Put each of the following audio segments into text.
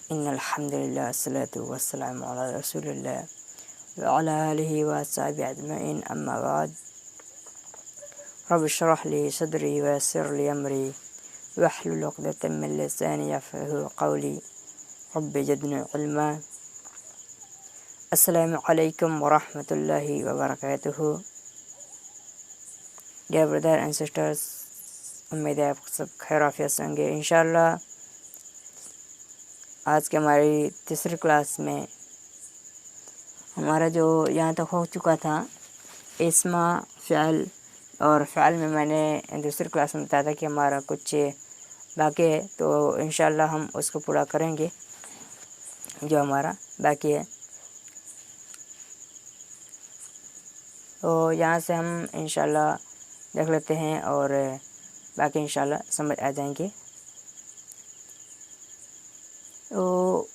इन्नल हम्दुलिल्लाह अस्सलातु वस्सलामु अला रसूलिल्लाह व अला आलिहि व अस्हाबिहि अजमईन अम्मा बाद रब्बि इश्रह ली सदरी व यस्सिर ली अमरी वहलुल उक़दतम मिन लिसानी यफ़क़हू क़ौली रब्बि ज़िदनी इल्मा। अस्सलामु अलैकुम व रहमतुल्लाहि व बरकातुहू। डियर ब्रदर एंड सिस्टर्स, उम्मीद है आप सब खैर आफियत से होंगे इंशाअल्लाह। आज के हमारी तीसरी क्लास में हमारा जो यहाँ तक हो चुका था इस्मा फ़िअल, और फ़िअल में मैंने दूसरी क्लास में बताया था कि हमारा कुछ बाकी है, तो इंशाअल्लाह हम उसको पूरा करेंगे जो हमारा बाकी है। तो यहाँ से हम इंशाअल्लाह देख लेते हैं और बाकी इंशाअल्लाह समझ आ जाएंगे। तो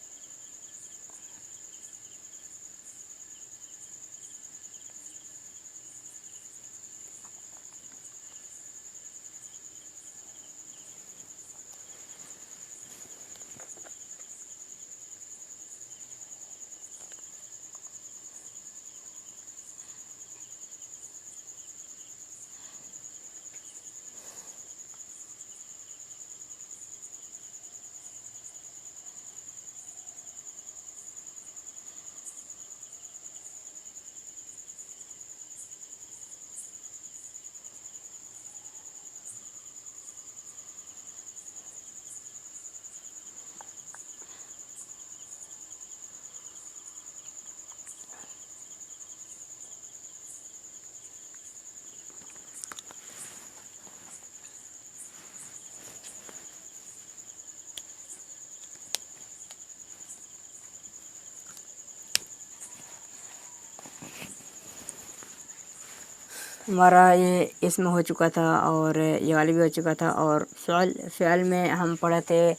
हमारा ये इसमें हो चुका था और ये वाली भी हो चुका था। और फ़िअल में हम पढ़े थे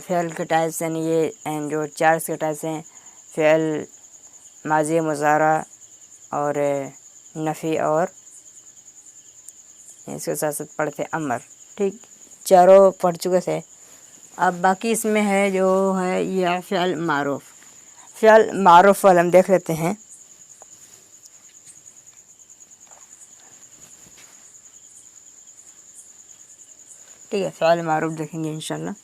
फ़िअल के टाइप्स, यानी ये जो 4 इसके टाइप्स हैं, फ़िअल, माज़ी, मुज़ारा और नफ़ी, और इसके साथ साथ पढ़े थे अमर। ठीक, चारों पढ़ चुके थे। अब बाकी इसमें है जो है ये फ़िअल मारूफ़। फ़िअल मारूफ़ वाला हम देख लेते हैं। ठीक है, फ़िअल मारूफ़ देखेंगे इंशाल्लाह।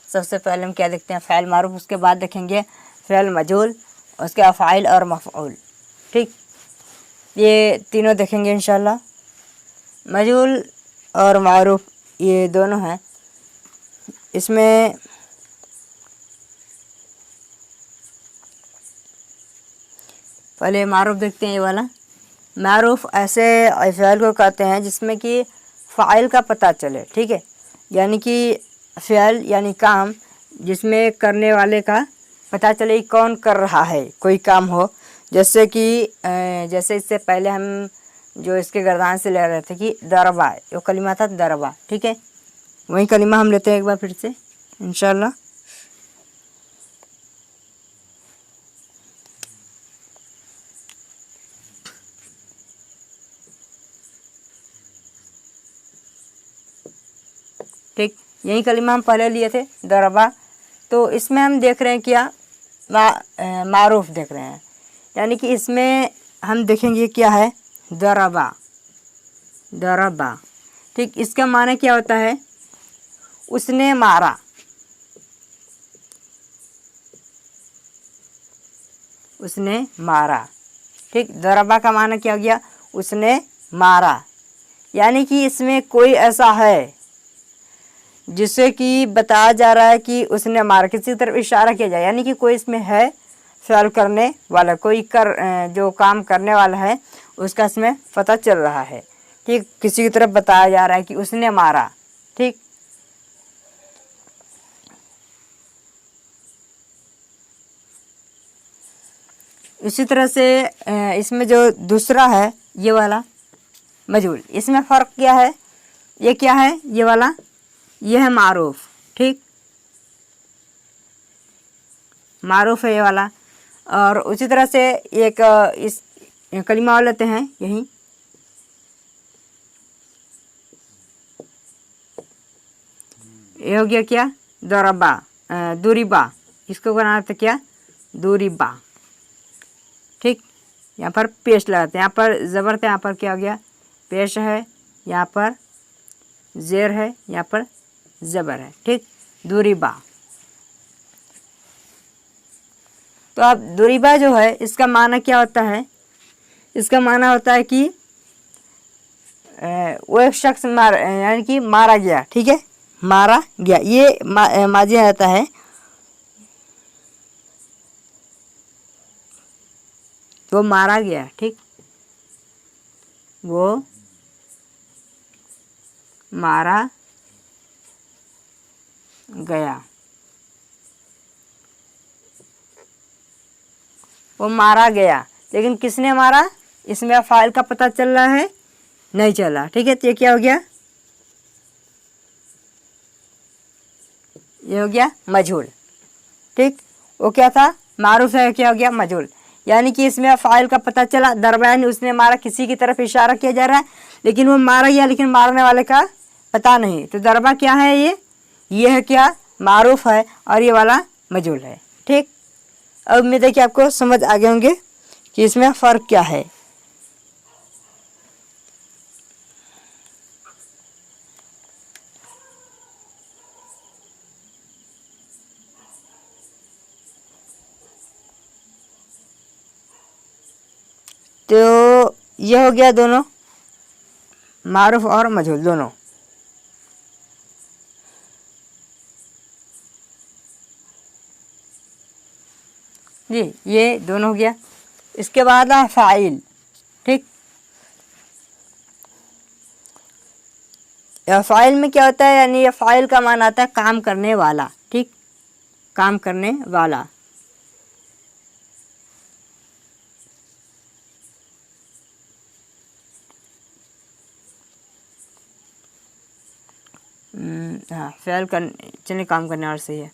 सबसे पहले हम क्या देखते हैं, फ़िअल मारूफ़, उसके बाद देखेंगे फ़िअल मजहूल, उसके अफ़ाइल और मफ़ऊल। ठीक, ये तीनों देखेंगे इंशाल्लाह। मजहूल और मारूफ़ ये दोनों हैं। इसमें पहले मारूफ़ देखते हैं। ये वाला मारूफ़ ऐसे फ़िअल को कहते हैं जिसमें कि फ़ाइल का पता चले। ठीक है, यानी कि फ़िअल यानी काम जिसमें करने वाले का पता चले कि कौन कर रहा है, कोई काम हो। जैसे कि जैसे इससे पहले हम जो इसके गर्दान से ले रहे थे कि दरबा, जो कलिमा था दरबा। ठीक है, वही कलिमा हम लेते हैं एक बार फिर से इंशाल्लाह। ठीक, यही कलिमा हम पहले लिए थे दरबा। तो इसमें हम देख रहे हैं क्या, मारूफ़ देख रहे हैं, यानी कि इसमें हम देखेंगे क्या है, दरबा। दरबा, ठीक, इसका माने क्या होता है, उसने मारा। उसने मारा। ठीक, दरबा का माना क्या हो गया, उसने मारा। यानी कि इसमें कोई ऐसा है जिससे कि बताया जा रहा है कि उसने मारा, किसी तरफ इशारा किया जाए, यानी कि कोई इसमें है फ़िअल करने वाला, कोई जो काम करने वाला है उसका इसमें पता चल रहा है। ठीक, किसी की तरफ बताया जा रहा है कि उसने मारा। ठीक, इसी तरह से इसमें जो दूसरा है ये वाला मजहूल, इसमें फ़र्क क्या है, ये क्या है, ये वाला ये है मारूफ़। ठीक, मारूफ़ है ये वाला। और उसी तरह से एक इस कलिमा और लेते हैं यही, ये हो गया क्या, दरबा, दूरीबा, इसको बनाना था क्या, दूरीबा। ठीक, यहाँ पर पेश लगाते हैं, यहाँ पर ज़बर था, यहाँ पर क्या हो गया, पेश है, यहाँ पर ज़ेर है, यहाँ पर ज़बर है। ठीक, दूरीबा। तो अब दूरीबा जो है इसका माना क्या होता है, इसका माना होता है कि वो एक शख्स यानी कि मारा गया। ठीक है, मारा गया, ये माजी आता है। वो मारा गया। ठीक, वो मारा गया, वो मारा गया, लेकिन किसने मारा, इसमें फाइल का पता चल रहा है, नहीं चला। ठीक है, तो ये क्या हो गया, ये हो गया मजहूल। ठीक, वो क्या था, मारूफ है, क्या हो गया, मजहूल। यानी कि इसमें फाइल का पता चला, दरमियान उसने मारा, किसी की तरफ इशारा किया जा रहा है, लेकिन वो मारा गया, लेकिन मारने वाले का पता नहीं। तो दरबा क्या है, ये है क्या, मारूफ है, और ये वाला मजहूल है। ठीक, अब उम्मीद है कि आपको समझ आ गए होंगे कि इसमें फ़र्क क्या है। तो ये हो गया दोनों, मारूफ और मजहूल दोनों। जी, ये दोनों हो गया। इसके बाद है फ़ाइल। ठीक, फ़ाइल में क्या होता है, यानी ये फ़ाइल का मान आता है काम करने वाला। ठीक, काम करने वाला। हाँ, फ़ाइल करने, चलिए काम करने वाला सही है,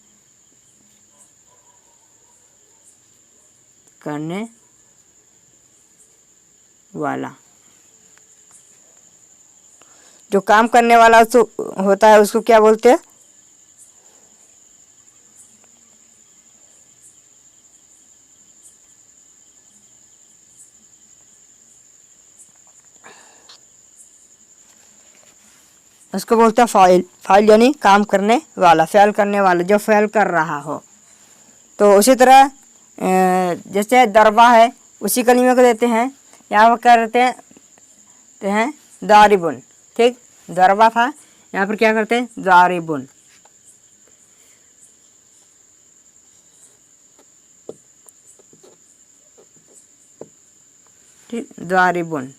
करने वाला। जो काम करने वाला होता है उसको क्या बोलते हैं, उसको बोलते हैं फ़ाइल। फ़ाइल यानी काम करने वाला, फ़ाइल करने वाला, जो फ़ाइल कर रहा हो। तो उसी तरह जैसे दरबा है, उसी कलीमे को देते हैं, यहाँ पर क्या करते हैं दारिबुन। ठीक, दरबा था, यहाँ पर क्या करते हैं, दारिबुन। ठीक, दारिबुन।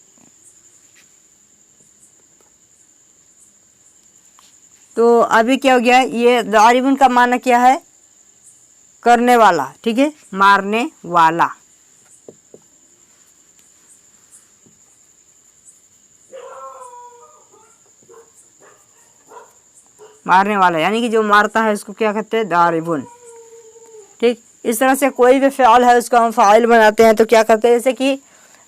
तो अभी क्या हो गया, ये दारिबुन का माना क्या है, करने वाला। ठीक है, मारने वाला। मारने वाला यानी कि जो मारता है उसको क्या कहते हैं, दारिबुन। ठीक, इस तरह से कोई भी फ़िआल है उसको हम फ़ाइल बनाते हैं तो क्या करते हैं, जैसे कि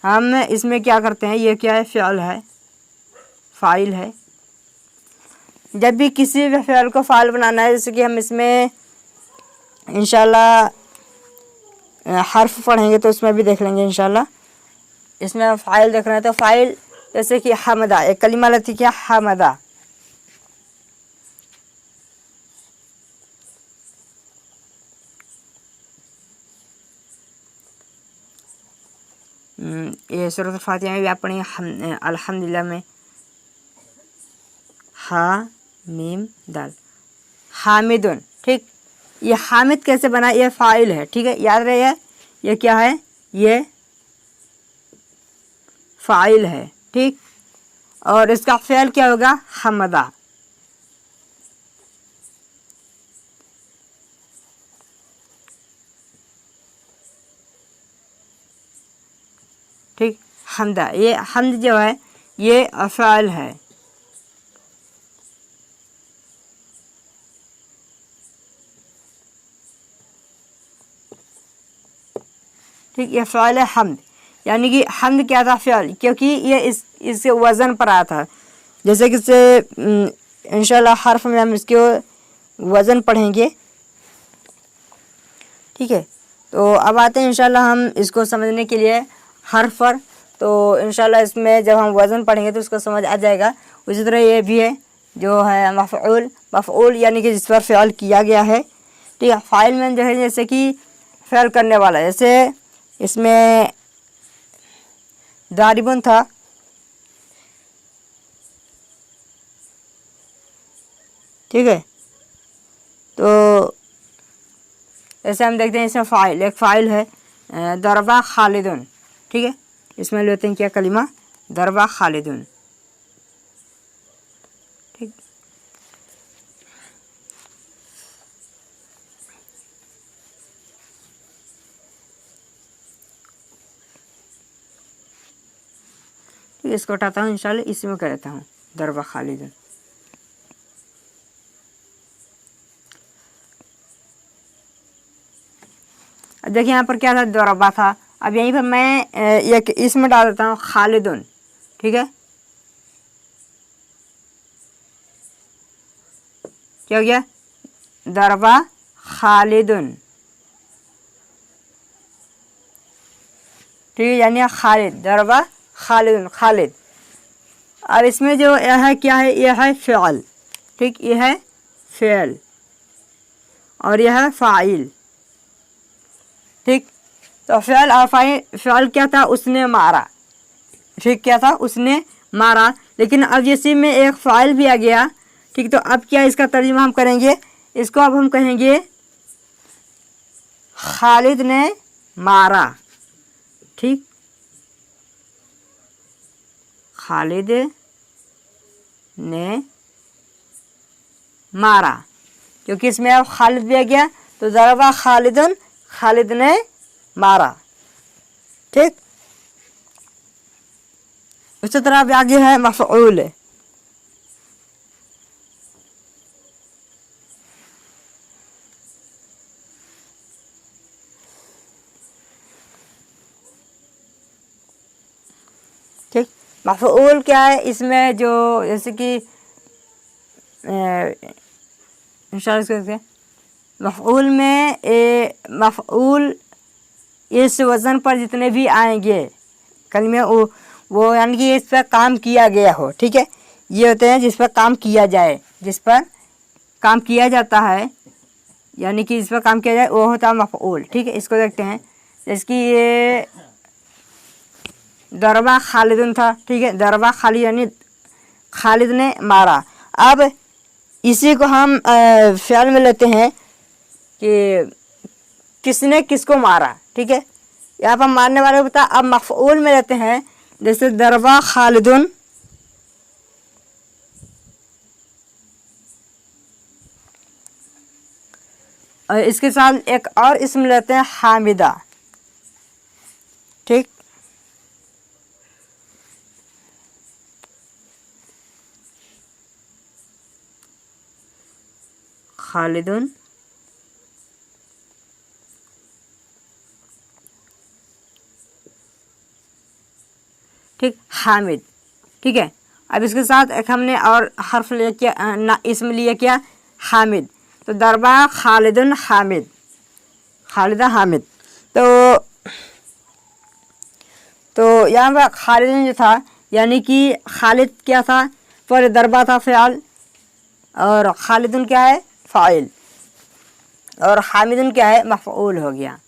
हम इसमें क्या करते हैं, ये क्या है, फ़िआल है, फ़ाइल है। जब भी किसी भी फ़िआल को फ़ाइल बनाना है, जैसे कि हम इसमें इंशाल्लाह हर्फ पढ़ेंगे तो उसमें भी देख लेंगे इंशाल्लाह। इसमें फ़ाइल देख रहे हैं तो फ़ाइल जैसे कि हमदा, एक कलिमा लेती क्या, हमदा। ये सूरत फातिहा में भी आप पढ़ेंगे अल्हम्दुलिल्लाह में, हा मीम दाल, हामिदुन। ठीक, ये हामिद कैसे बना, ये फ़ाइल है। ठीक है, याद रहे, ये क्या है, ये फ़ाइल है। ठीक, और इसका फ़ेल क्या होगा, हमदा। ठीक, हमदा, ये हमद जो है ये अफ़ाल है। ठीक, ये फ़ाल है हमद, यानी कि हमद क्या था, फ़ाल, क्योंकि ये इसके वज़न पर आया था। जैसे कि इंशाल्लाह हर्फ में हम इसके वज़न पढ़ेंगे, ठीक है। तो अब आते हैं इंशाल्लाह हम इसको समझने के लिए हर्फ पर। तो इंशाल्लाह इसमें जब हम वज़न पढ़ेंगे तो उसको समझ आ जाएगा। उसी तरह ये भी है जो है मफ़ऊल। मफ़ऊल यानी कि जिस पर फ़ियल किया गया है, ठीक है। फ़ाइल में जो है जैसे कि फ़ियल करने वाला, जैसे इसमें दारिबुन था, ठीक है। तो ऐसे हम देखते हैं इसमें फ़ाइल, एक फ़ाइल है दरबा खालिदुन, ठीक है। इसमें लेते हैं क्या कलिमा, दरबा खालिदुन, ठीक। इसको उठाता हूँ इंशाल्लाह, इसी में कर देता हूँ दरबा खालिदुन। अब देखिए यहाँ पर क्या था, दरबा था। अब यहीं पर मैं एक इसमें डाल देता हूँ खालिदुन, ठीक है। क्या हो गया, दरबा खालिदुन, ठीक है, यानी खालिद, दरबा खालिदुन, खालिद। अब इसमें जो यह है क्या है, यह है फ़िअल, ठीक, यह है फ़िअल और यह है फ़ाइल, ठीक। तो फ़िअल और फ़िअल क्या था, उसने मारा, ठीक, क्या था, उसने मारा। लेकिन अब इसी में एक फ़ाइल भी आ गया, ठीक। तो अब क्या इसका तर्जुमा हम करेंगे, इसको अब हम कहेंगे खालिद ने मारा, ठीक, खालिद ने मारा, क्योंकि इसमें अब खालिद भी आ गया। तो ज़रबा खालिदुन, खालिद ने मारा, ठीक। उसी तरह अब आगे है मफ़ऊल, ठीक। मफ़ऊल क्या है, इसमें जो जैसे कि इंशाअल्लाह मफ़ऊल में मफ़ऊल इस वज़न पर जितने भी आएंगे कलमे, वो यानी कि इस पर काम किया गया हो, ठीक है। ये होते हैं जिस पर काम किया जाए, जिस पर काम किया जाता है, यानी कि जिस पर काम किया जाए वो होता है मफ़ऊल, ठीक है। इसको देखते हैं, जैसे कि ये दरबा खालिदुन था, ठीक है, दरबा खालिद यानी खालिद ने मारा। अब इसी को हम फ़िअल में लेते हैं कि किसने किसको मारा, ठीक है। यहाँ पर मारने वाले को बता। अब मफ़ऊल में लेते हैं, जैसे दरबा खालिदुन, और इसके साथ एक और इसम लेते हैं हामिदा, ठीक। खालिदुन, ठीक, हामिद, ठीक है। अब इसके साथ एक हमने और हर्फ लिया क्या, ना इसम लिया क्या, हामिद। तो दरबा खालिदुन हामिद, खालिदा हामिद। तो यहाँ पर खालिदुन जो था, यानी कि खालिद क्या था, पर दरबा था फ़िअल, और खालिदुन क्या है, फ़ाइल, और हामिदुन क्या है, मफ़ऊल हो गया।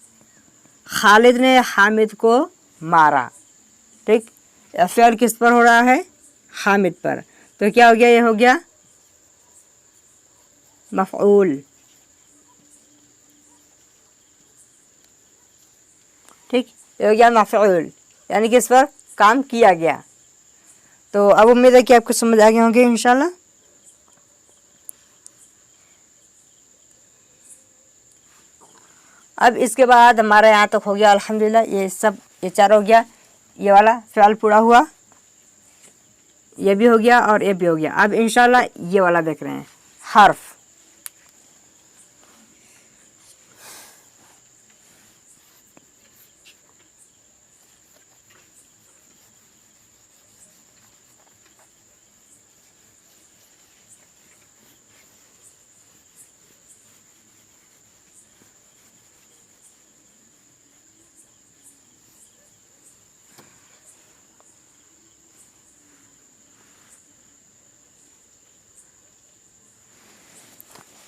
खालिद ने हामिद को मारा, ठीक। फ़िअल किस पर हो रहा है, हामिद पर। तो क्या हो गया, ये हो गया मफ़ऊल, ठीक, ये हो गया मफ़ऊल, यानी कि इस पर काम किया गया। तो अब उम्मीद है कि आपको समझ आ गए होंगे इंशाल्लाह। अब इसके बाद हमारा यहाँ तक हो गया अल्हम्दुलिल्लाह। ये सब, ये चार हो गया, ये वाला फ़िअल पूरा हुआ, ये भी हो गया और ये भी हो गया। अब इंशाल्लाह ये वाला देख रहे हैं, हर्फ।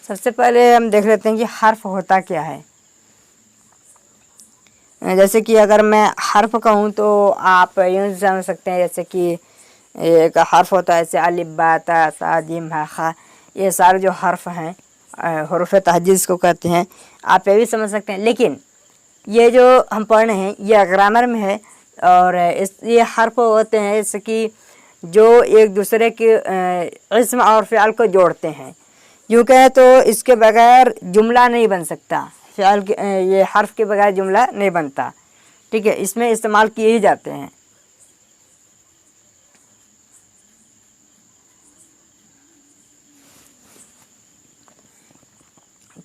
सबसे पहले हम देख लेते हैं कि हर्फ होता क्या है। जैसे कि अगर मैं हर्फ कहूँ तो आप यूँ समझ सकते हैं, जैसे कि एक हर्फ होता है जैसे अलिफ बा ता सा जीम हा खा, ये सारे जो हर्फ हैं हरूफ तहज्जुद इसको कहते हैं, आप ये भी समझ सकते हैं। लेकिन ये जो हम पढ़ रहे हैं ये ग्रामर में है, और ये हर्फ होते हैं जैसे कि जो एक दूसरे के इस्म और फ़िआल को जोड़ते हैं। यूँ कहें तो इसके बगैर जुमला नहीं बन सकता, फ़िआल के ये हर्फ के बगैर जुमला नहीं बनता। ठीक है, इसमें इस्तेमाल किए ही जाते हैं।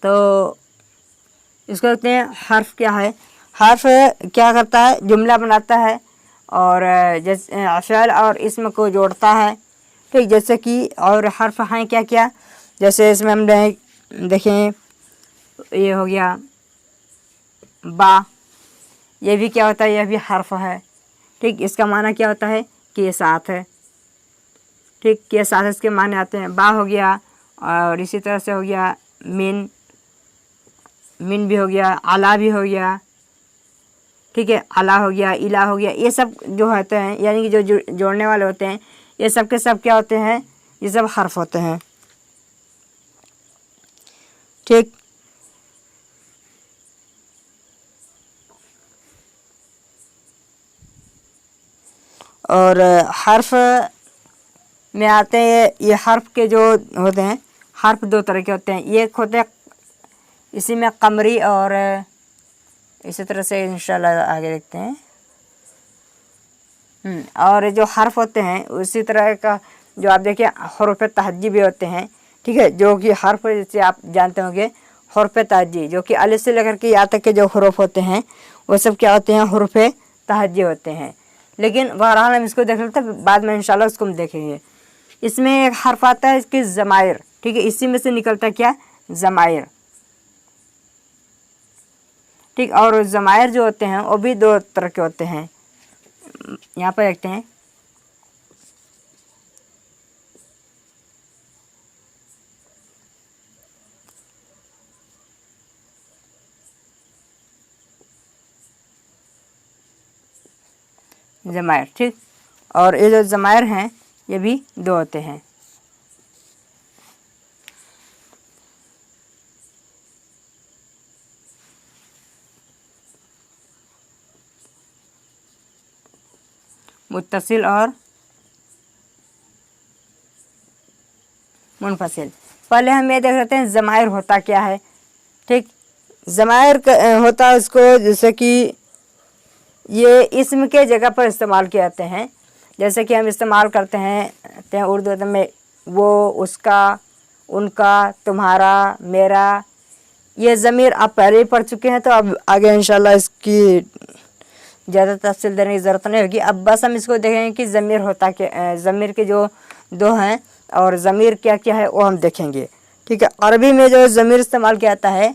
तो इसको कहते हैं हर्फ। क्या है हर्फ? क्या करता है? जुमला बनाता है और जैसे फ़िआल और इस्म को जोड़ता है। ठीक, जैसे कि और हर्फ हैं क्या क्या, जैसे इसमें हम देखें, ये हो गया बा, ये भी क्या होता है? यह भी हर्फ है। ठीक, इसका माना क्या होता है? के साथ है। ठीक, के साथ इसके माने आते हैं। बा हो गया, और इसी तरह से हो गया मिन, मिन भी हो गया, अला भी हो गया। ठीक है, अला हो गया, इला हो गया, ये सब जो होते हैं यानी कि जो जोड़ने वाले होते हैं, ये सब के सब क्या होते हैं? ये सब हर्फ होते हैं। ठीक, और हर्फ में आते हैं, ये हर्फ के जो होते हैं, हर्फ दो तरह के होते हैं। एक होते हैं इसी में कमरी, और इसी तरह से इंशाल्लाह आगे देखते हैं। और जो हर्फ होते हैं उसी तरह का जो आप देखिए हरूफ तहज्जुद भी होते हैं। ठीक है, जो कि हर्फ जैसे आप जानते होंगे हरूफ तहज्जुद, जो कि अलिफ से लेकर के या तक के जो हरूफ होते हैं वो सब क्या होते हैं? हरूफ तहज्जुद होते हैं। लेकिन बहरहाल हम इसको देख लेते हैं, बाद में इंशाल्लाह उसको हम देखेंगे। इसमें एक हर्फ आता है इसकी ज़माइर। ठीक है, इसी में से निकलता है क्या? ज़माइर। ठीक, और ज़माइर जो होते हैं वो भी दो तरह के होते हैं। यहाँ पर देखते हैं, ज़माइर। ठीक, और ये जो ज़माइर हैं ये भी दो होते हैं। मुत्तसिल और मुनफसिल। पहले हम ये देख लेते हैं ज़माइर होता क्या है। ठीक, ज़माइर होता है उसको जैसे कि ये इस्म के जगह पर इस्तेमाल किए जाते हैं। जैसे कि हम इस्तेमाल करते हैं उर्दू में वो, उसका, उनका, तुम्हारा, मेरा। ये ज़मीर आप पहले ही पढ़ चुके हैं, तो अब आगे इंशाल्लाह इसकी ज़्यादा तफसील देने की ज़रूरत नहीं होगी। अब बस हम इसको देखेंगे कि ज़मीर होता क्या, ज़मीर के जो दो हैं और ज़मीर क्या क्या है वो हम देखेंगे। ठीक है, अरबी में जो ज़मीर इस्तेमाल किया जाता है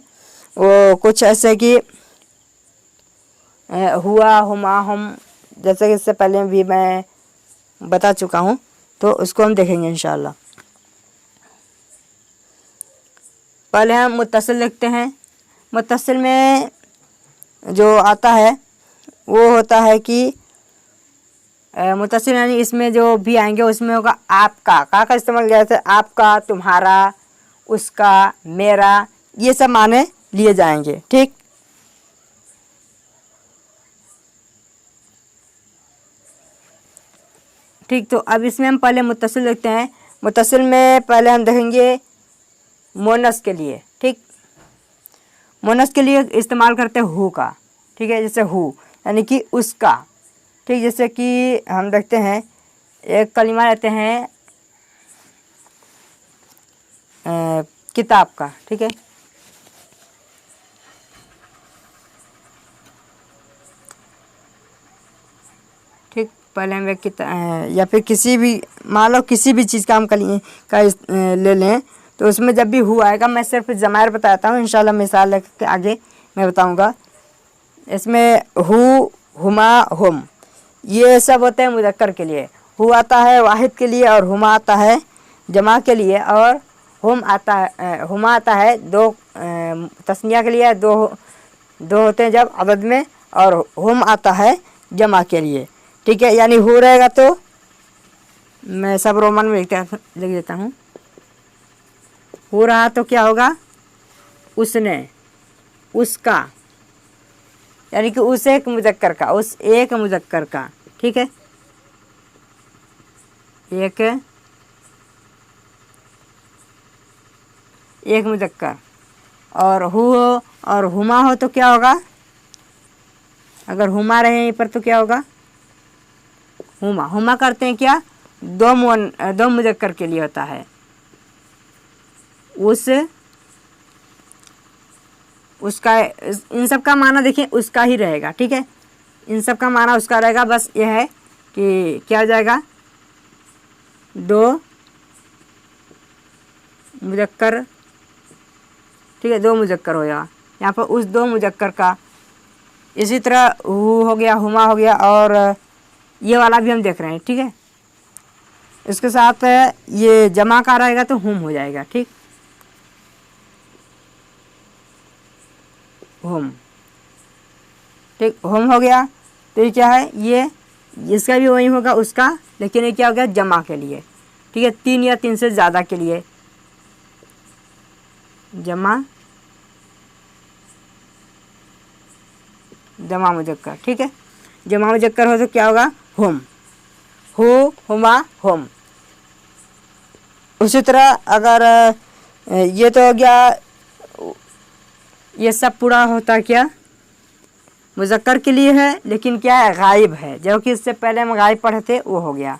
वो कुछ ऐसे कि हुआ, हुमा, हम, जैसे कि इससे पहले भी मैं बता चुका हूँ, तो उसको हम देखेंगे इंशाल्लाह। पहले हम मुत्तसिल देखते हैं। मुत्तसिल में जो आता है वो होता है कि मुत्तसिल यानी इसमें जो भी आएंगे उसमें होगा आपका, का इस्तेमाल किया जाता है। आपका, तुम्हारा, उसका, मेरा, ये सब माने लिए जाएंगे। ठीक, ठीक, तो अब इसमें हम पहले मुत्तसिल देखते हैं। मुत्तसिल में पहले हम देखेंगे मोनस के लिए। ठीक, मोनस के लिए इस्तेमाल करते हैं हु का। ठीक है, जैसे हु यानी कि उसका। ठीक, जैसे कि हम देखते हैं एक कलिमा लेते हैं किताब का। ठीक है, ठीक, पहले हम एक या फिर किसी भी, मान लो किसी भी चीज़ का हम ले लें, तो उसमें जब भी हु आएगा, मैं सिर्फ ज़माइर बताता हूँ, इंशाल्लाह मिसाल लेके आगे मैं बताऊँगा। इसमें हु, हुमा, हुम, ये सब होते हैं मुज़क्कर के लिए। हु आता है वाहिद के लिए, और हुमा आता है जमा के लिए, और हुम आता है, हुमा आता है दो तस्निया के लिए, दो दो होते हैं जब अदद में, और हुम आता है जमा के लिए, ठीक है। यानी हो रहेगा तो मैं सब रोमन में लिख देता हूँ। हो रहा तो क्या होगा, उसने, उसका, यानी कि उस एक मुज़क्कर का, उस एक मुज़क्कर का, ठीक है। एक मुज़क्कर, और हु हो और हुमा हो तो क्या होगा, अगर हुमा रहे यहीं पर तो क्या होगा, हुमा। हुमा करते हैं क्या, दो मुज़क्कर के लिए होता है। उसका, इन सब का माना देखिए उसका ही रहेगा, ठीक है। इन सब का माना उसका रहेगा, बस यह है कि क्या हो जाएगा, दो मुज़क्कर, ठीक है, दो मुज़क्कर हो जाएगा यहाँ पर, उस दो मुज़क्कर का। इसी तरह हु हो गया, हुमा हो गया, और ये वाला भी हम देख रहे हैं, ठीक है। इसके साथ ये जमा का रहेगा तो हुम हो जाएगा, ठीक, हुम, ठीक, हुम हो गया। तो ये क्या है, ये इसका भी वही होगा उसका, लेकिन ये क्या हो गया, जमा के लिए, ठीक है, 3 या 3 से ज़्यादा के लिए, जमा मुज़क्कर, ठीक है। जमा मुज़क्कर हो तो क्या होगा, हुम, हु, हुमा, हुम। उसी तरह अगर ये तो हो गया, ये सब पूरा होता क्या, मुज़क्कर के लिए है, लेकिन क्या है, गायब है, जो कि इससे पहले हम गायब पढ़े थे वो हो गया,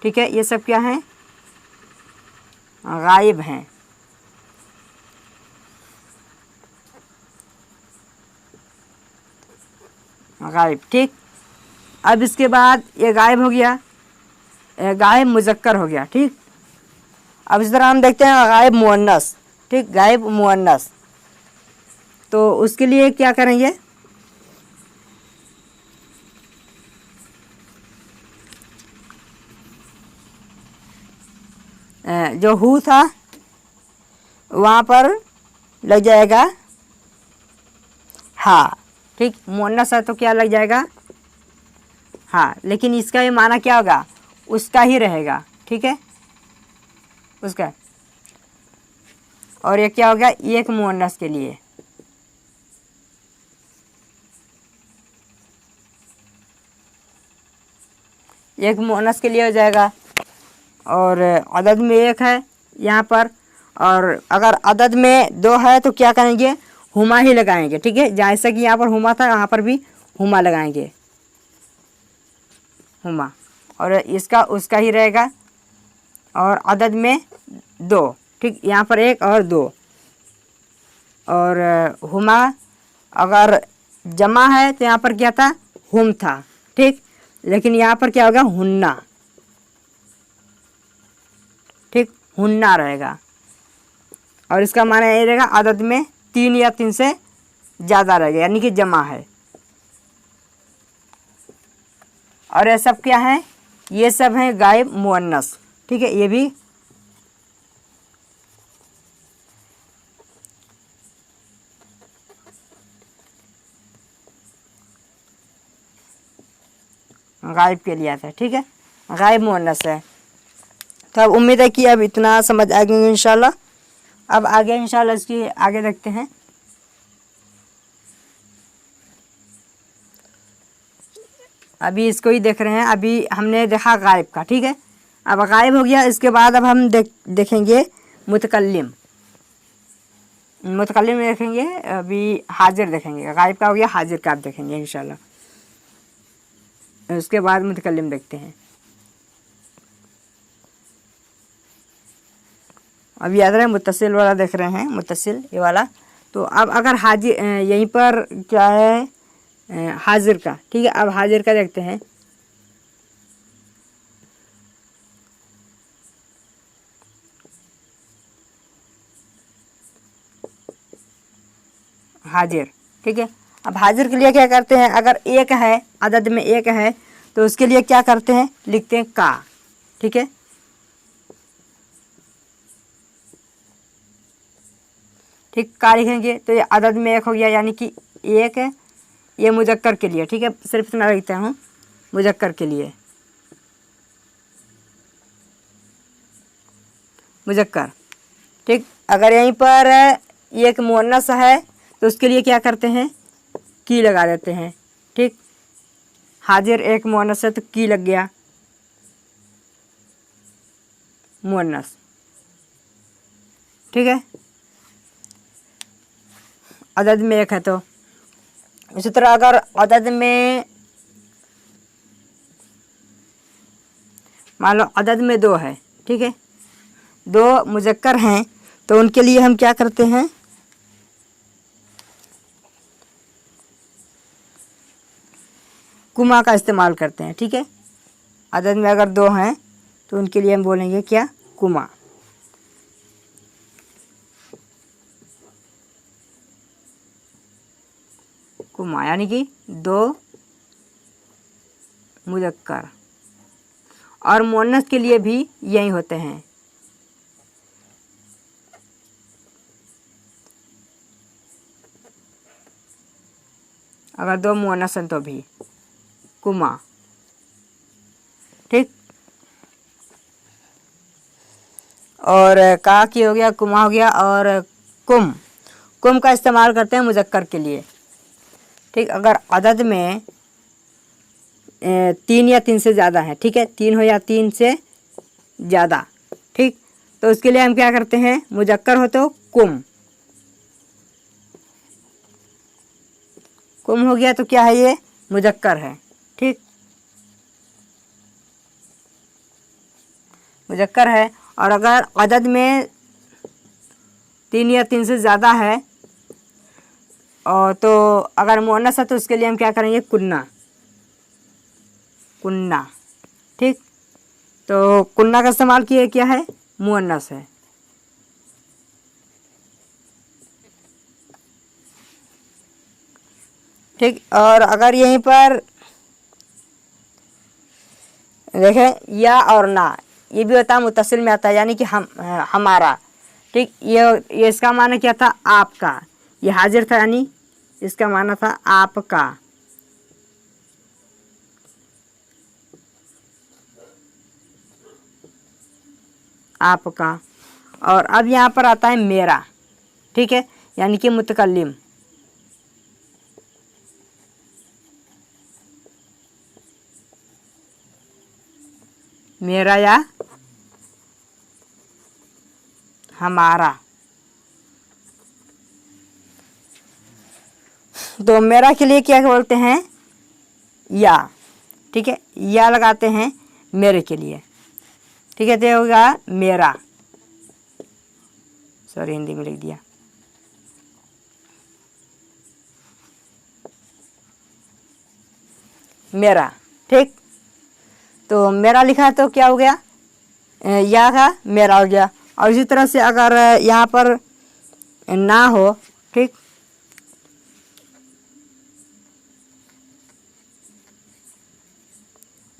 ठीक है। ये सब क्या है, गायब हैं, गायब, ठीक। अब इसके बाद ये गायब हो गया, गायब मुज़क्कर हो गया, ठीक। अब इस तरह हम देखते हैं गायब मुअन्नस, ठीक, गायब मुअन्नस। तो उसके लिए क्या करेंगे, जो हु था वहाँ पर लग जाएगा हाँ, ठीक, मुअन्नस है तो क्या लग जाएगा, हाँ, लेकिन इसका ये माना क्या होगा, उसका ही रहेगा, ठीक है, उसका। और ये क्या होगा, एक मुअन्नस के लिए, एक मुअन्नस के लिए हो जाएगा। और अदद में एक है यहाँ पर, और अगर अदद में दो है तो क्या करेंगे, हुमा ही लगाएंगे, ठीक है। जैसा कि यहाँ पर हुमा था, यहाँ पर भी हुमा लगाएंगे, हुमा, और इसका उसका ही रहेगा। और अदद में दो, ठीक, यहाँ पर एक और दो, और हुमा अगर जमा है तो यहाँ पर क्या था, हुम था, ठीक, लेकिन यहाँ पर क्या होगा, हुन्ना, ठीक, हुन्ना रहेगा। और इसका माना ये रहेगा, अदद में 3 या 3 से ज़्यादा रहेगा, यानी कि जमा है। और ये सब क्या है, ये सब हैं गायब मुअन्नस, ठीक है। ये भी गायब के लिए आता है, ठीक है, गायब मुअन्नस है। तो अब उम्मीद है कि अब इतना समझ आ गए इंशाल्लाह। अब आगे इंशाल्लाह इसकी आगे देखते हैं। अभी इसको ही देख रहे हैं, अभी हमने देखा गायब का, ठीक है। अब गायब हो गया, इसके बाद अब हम देखेंगे मुतकल्लिम। मुतकल्लिम देखेंगे, अभी हाजिर देखेंगे, गायब का हो गया, हाजिर का आप देखेंगे इंशाल्लाह। उसके बाद मुतकल्लिम देखते हैं। अभी याद रहे मुत्तसिल वाला देख रहे हैं, मुत्तसिल ये वाला। तो अब अगर हाजिर यहीं पर क्या है, हाजिर का, ठीक है। अब हाजिर का देखते हैं। हाजिर, ठीक है। अब हाजिर के लिए क्या करते हैं, अगर एक है, अदद में एक है, तो उसके लिए क्या करते हैं, लिखते हैं का, ठीक है। ठीक, का लिखेंगे तो ये अदद में एक हो गया, यानी कि एक है, ये मुजक्कर के लिए, ठीक है, सिर्फ इतना लिखता हूँ मुजक्कर के लिए, मुजक्कर। ठीक, अगर यहीं पर एक मुअन्नस है तो उसके लिए क्या करते हैं, की लगा देते हैं। ठीक, हाजिर एक मुअन्नस है तो की लग गया, मुअन्नस। ठीक है, अदद में एक है तो इसी तरह अगर अदद में मान लो अदद में दो है, ठीक है, दो मुजक्कर हैं तो उनके लिए हम क्या करते हैं, कुमा का इस्तेमाल करते हैं। ठीक है, अदद में अगर दो हैं तो उनके लिए हम बोलेंगे क्या, कुमा। कुमा यानी कि दो मुजक्कर, और मुअन्नस के लिए भी यही होते हैं। अगर दो मुअन्नस हैं तो भी कुमा। ठीक, और का की हो गया, कुमा हो गया, और कुम, कुम का इस्तेमाल करते हैं मुजक्कर के लिए। ठीक, अगर अदद में तीन या तीन से ज़्यादा है, ठीक है, तीन हो या तीन से ज़्यादा, ठीक, तो उसके लिए हम क्या करते हैं, मुजक्कर हो तो कुम, कुम हो गया तो क्या है, ये मुजक्कर है। ठीक, मुजक्कर है। और अगर अदद में तीन या तीन से ज़्यादा है और तो अगर मुअन्नस है तो उसके लिए हम क्या करेंगे, कुन्ना, कुन्ना। ठीक, तो कुन्ना का इस्तेमाल किया क्या है, मुअन्नस है। ठीक, और अगर यहीं पर देखें या और ना, ये भी होता है, मुत्तसिल में आता है, यानी कि हम, हमारा। ठीक, ये इसका माना क्या था, आपका, ये हाजिर था यानी इसका माना था आपका। आपका। और अब यहाँ पर आता है मेरा, ठीक है, यानी कि मुतकल्लिम। मेरा या हमारा। तो मेरा के लिए क्या बोलते हैं, या। ठीक है, या लगाते हैं मेरे के लिए। ठीक है, तो होगा मेरा, सॉरी हिंदी में लिख दिया, मेरा। ठीक, तो मेरा लिखा तो क्या हो गया, या का मेरा हो गया। और इसी तरह से अगर यहाँ पर ना हो, ठीक,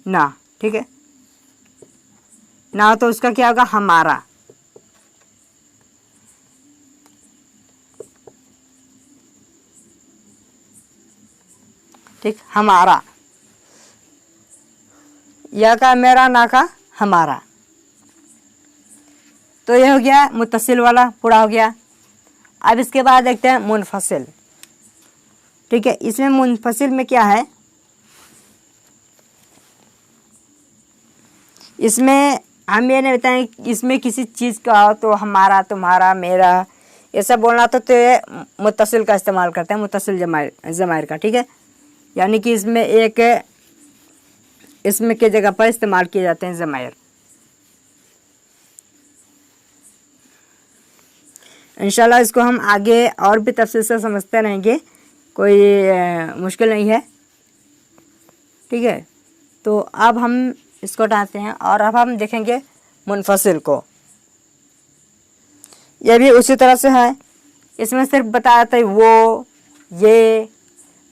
ना, ठीक है, ना हो तो उसका क्या होगा, हमारा। ठीक, हमारा, या का मेरा, ना का हमारा। तो ये हो गया मुत्तसिल वाला, पूरा हो गया। अब इसके बाद देखते हैं मुनफसिल। ठीक है, इसमें मुनफसिल में क्या है, इसमें हम ये नहीं बताएं, इसमें किसी चीज़ का हो तो हमारा, तुम्हारा, मेरा, ये सब बोलना तो ये मुत्तसिल का इस्तेमाल करते हैं, मुत्तसिल ज़माइर का। ठीक है, यानी कि इसमें एक इसमें के जगह पर इस्तेमाल किए जाते हैं ज़माइर। इंशाल्लाह इसको हम आगे और भी तफसील से समझते रहेंगे, कोई मुश्किल नहीं है। ठीक है, तो अब हम इसको हटाते हैं और अब हम देखेंगे मुनफसिल को। यह भी उसी तरह से है, इसमें सिर्फ बताया था वो, ये,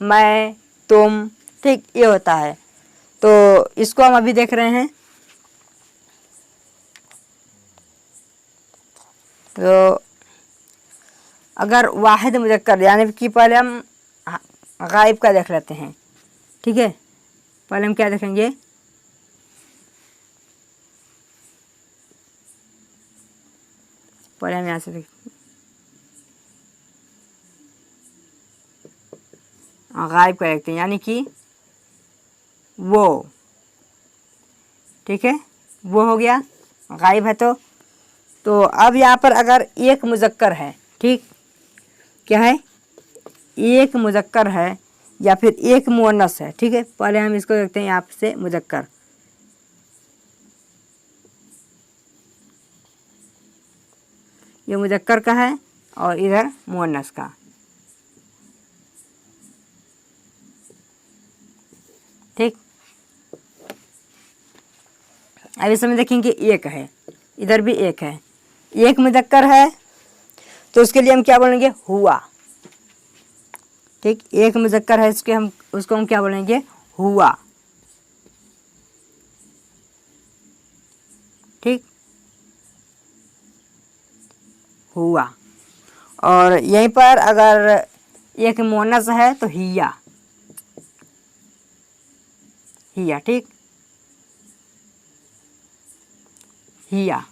मैं, तुम। ठीक, ये होता है। तो इसको हम अभी देख रहे हैं। तो अगर वाहिद मुज़क्कर यानी कि पहले हम गायब का देख लेते हैं, ठीक है। पहले हम क्या देखेंगे, पहले हम यहाँ से देखें गायब का देखते हैं, यानी कि वो, ठीक है, वो हो गया गायब है। तो अब यहाँ पर अगर एक मुज़क्कर है, ठीक, क्या है, एक मुज़क्कर है या फिर एक मुअन्नस है, ठीक है। पहले हम इसको देखते हैं यहाँ से मुज़क्कर, ये मुज़क्कर का है और इधर मुअन्नस का, ठीक। अब इसमें देखेंगे एक है, इधर भी एक है, एक मुज़क्कर है तो उसके लिए हम क्या बोलेंगे, हुआ, ठीक। एक मुज़क्कर है उसको हम क्या बोलेंगे, हुआ, ठीक, हुआ। और यहीं पर अगर एक मुअन्नस है तो हिया, हिया, ठीक, हिया,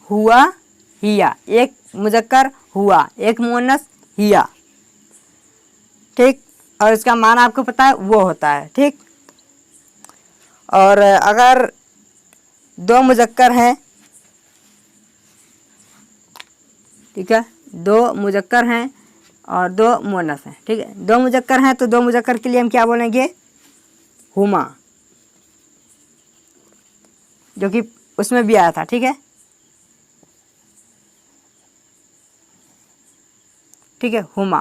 हुआ, हिया, एक मुज़क्कर हुआ, एक मुअन्नस हिया, ठीक। और इसका माना आपको पता है वो होता है, ठीक। और अगर दो मुज़क्कर हैं, ठीक है, दो मुज़क्कर हैं और दो मुअन्नस हैं, ठीक है। दो मुज़क्कर हैं तो दो मुज़क्कर के लिए हम क्या बोलेंगे, हुमा, जो कि उसमें भी आया था, ठीक है, ठीक है, हुमा,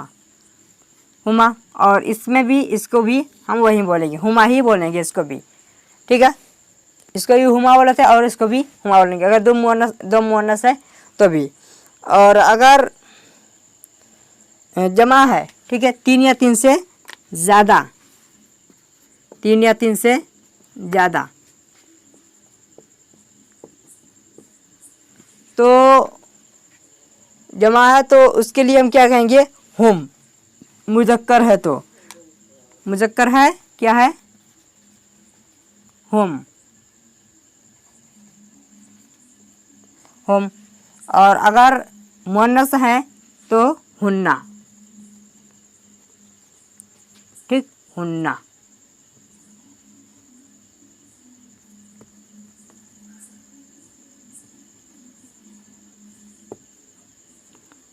हुमा। और इसमें भी, इसको भी हम वही बोलेंगे, हुमा ही बोलेंगे इसको भी, ठीक है। इसको भी हुमा बोलते हैं और इसको भी हुमा बोलेंगे अगर दो मुअन्नस है तो भी। और अगर जमा है, ठीक है, तीन या तीन से ज़्यादा, तीन या तीन से ज़्यादा, तो जमा है तो उसके लिए हम क्या कहेंगे, हुम। मुज़क्कर है तो, मुज़क्कर है क्या है, हुम, हुम। और अगर मुअन्नस है तो हुन्ना, ठीक, हुन्ना,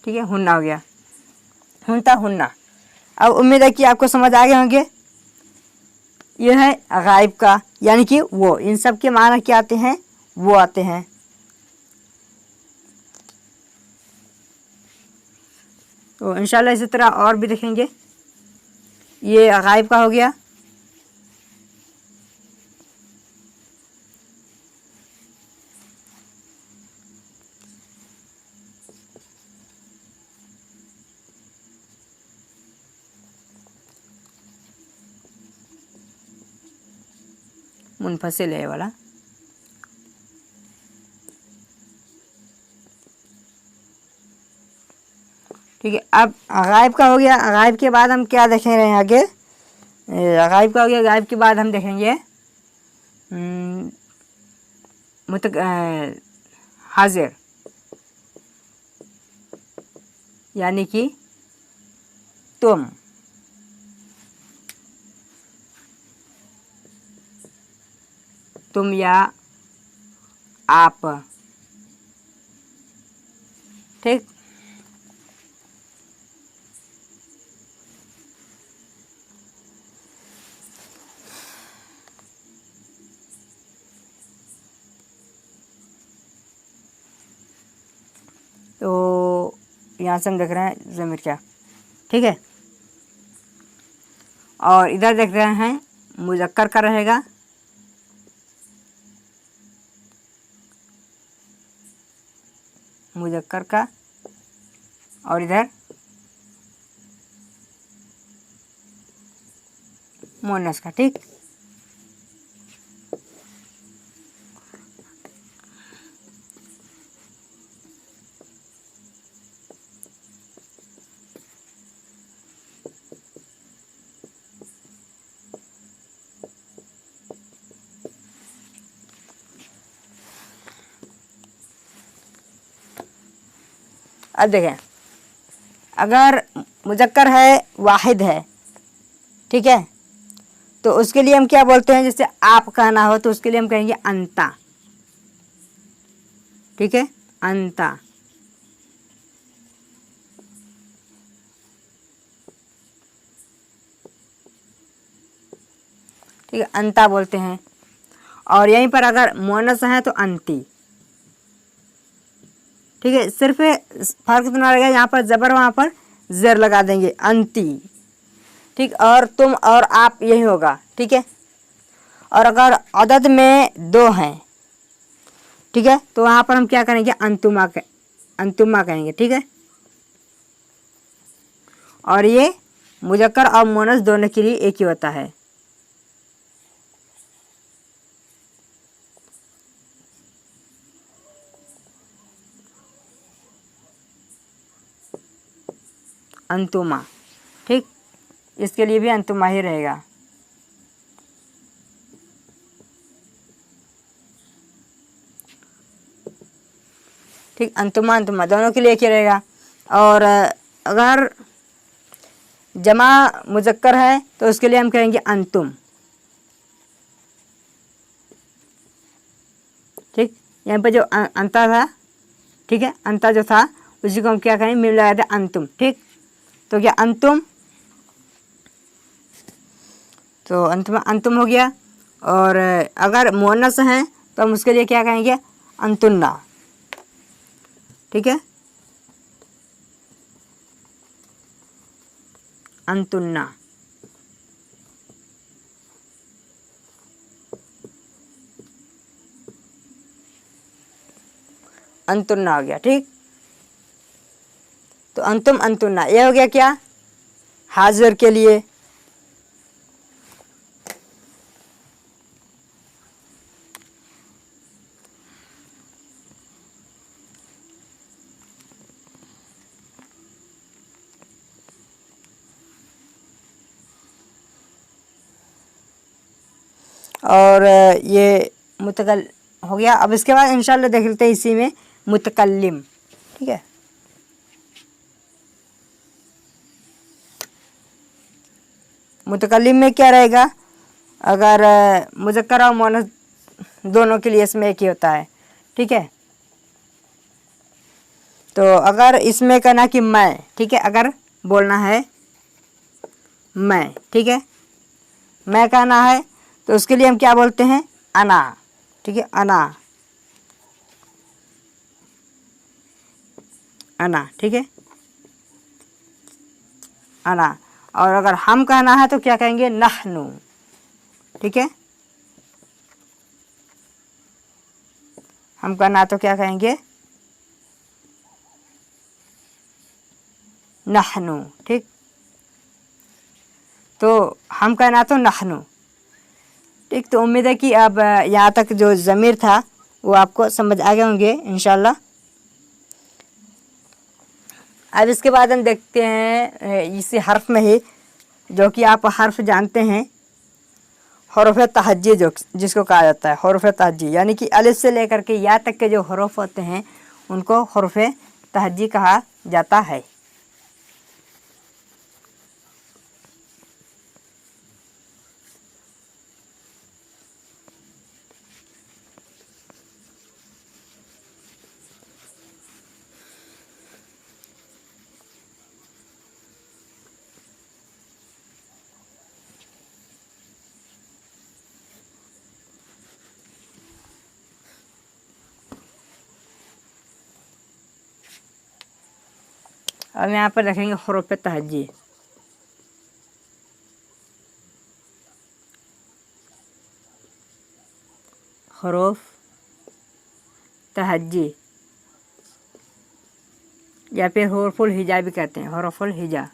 ठीक है, हुन्ना हो गया, हुनता, हुन्ना। अब उम्मीद है कि आपको समझ आ गए होंगे। यह है गायब का, यानी कि वो, इन सब के माना क्या आते हैं, वो आते हैं। तो इंशाल्लाह इसी तरह और भी देखेंगे। ये गायब का हो गया। मुनफसिल है वाला, ठीक है। अब गायब का हो गया। गायब के बाद हम क्या देख रहे हैं आगे, गायब का हो गया। गायब के बाद हम देखेंगे हाजिर, यानी कि तुम, तुम या आप, ठीक। तो यहाँ से हम देख रहे हैं ज़मीर क्या, ठीक है। और इधर देख रहे हैं मुज़क्कर का रहेगा, मुज़क्कर का, और इधर मुअन्नस का, ठीक। अब देखें, अगर मुज़क्कर है, वाहिद है, ठीक है, तो उसके लिए हम क्या बोलते हैं, जैसे आप कहना हो तो उसके लिए हम कहेंगे अंता, ठीक है, अंता। ठीक है, अंता बोलते हैं। और यहीं पर अगर मुअन्नस है तो अंती, ठीक है। सिर्फ फर्क इतना रहेगा, यहाँ पर ज़बर वहाँ पर ज़र लगा देंगे, अंती, ठीक। और तुम और आप यही होगा, ठीक है। और अगर अदद में 2 हैं, ठीक है, तो वहाँ पर हम क्या करेंगे, अंतुमा कहेंगे, ठीक है। और ये मुज़क्कर और मुअन्नस दोनों के लिए एक ही होता है। अंतुमा, ठीक, इसके लिए भी अंतुमा ही रहेगा। ठीक, अंतुमा अंतुमा दोनों के लिए एक ही रहेगा। और अगर जमा मुज़क्कर है तो उसके लिए हम कहेंगे अंतुम, ठीक। यहाँ पर जो अंता था, ठीक है, अंता जो था उसी को हम क्या कहेंगे, मिल लगाते अंतुम, ठीक। तो क्या अंतुम, तो अंतुम अंतुम हो गया। और अगर मुअन्नस है तो हम उसके लिए क्या कहेंगे, अंतुन्ना, ठीक है, अंतुन्ना। अंतुन्ना हो गया, ठीक। तो अंतुम अंतुन्ना ये हो गया क्या, हाजिर के लिए। और ये मुतकल हो गया। अब इसके बाद इंशाल्लाह देख लेते हैं इसी में मुतकल्लिम, ठीक है। मुतकल्लिम में क्या रहेगा, अगर मुज़क्कर और मुअन्नस दोनों के लिए इसमें एक ही होता है, ठीक है। तो अगर इसमें कहना कि मैं, ठीक है, अगर बोलना है मैं, ठीक है, मैं कहना है तो उसके लिए हम क्या बोलते हैं, अना, ठीक है, अना, अना, ठीक है, अना। और अगर हम कहना है तो क्या कहेंगे, नहनु, ठीक है, हम कहना है तो क्या कहेंगे, नहनु, ठीक। तो हम कहना तो नहनु, ठीक। तो उम्मीद है कि अब यहाँ तक जो ज़मीर था वो आपको समझ आ गए होंगे इंशाल्लाह। अब इसके बाद हम देखते हैं इसी हर्फ में ही, जो कि आप हर्फ जानते हैं, हरूफ तहज्जी, जो जिसको कहा जाता है हरूफ तहज्जी, यानी कि अलिफ से लेकर के या तक के जो हरूफ होते हैं उनको हरूफ तहज्जी कहा जाता है। अब यहाँ पर रखेंगे हरूफ तहज्जी। हरूफ तहज्जी या फिर हुरूफुल हिजा भी कहते हैं, हुरूफुल हिजा।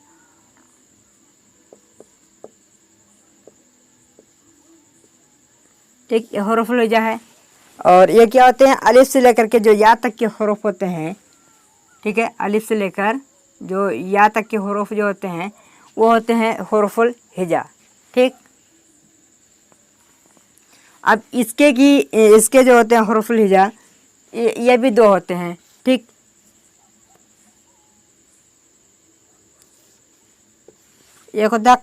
ठीक, ये हुरूफुल हिजा है। और ये क्या होते हैं, अलिफ से लेकर के जो या तक के हरूफ होते हैं, ठीक है, अलिफ से लेकर जो या तक के हरूफ जो होते हैं वो होते हैं हुरूफुल हिजा, ठीक। अब इसके जो होते हैं हुरूफुल हिजा, ये भी 2 होते हैं, ठीक। एक होता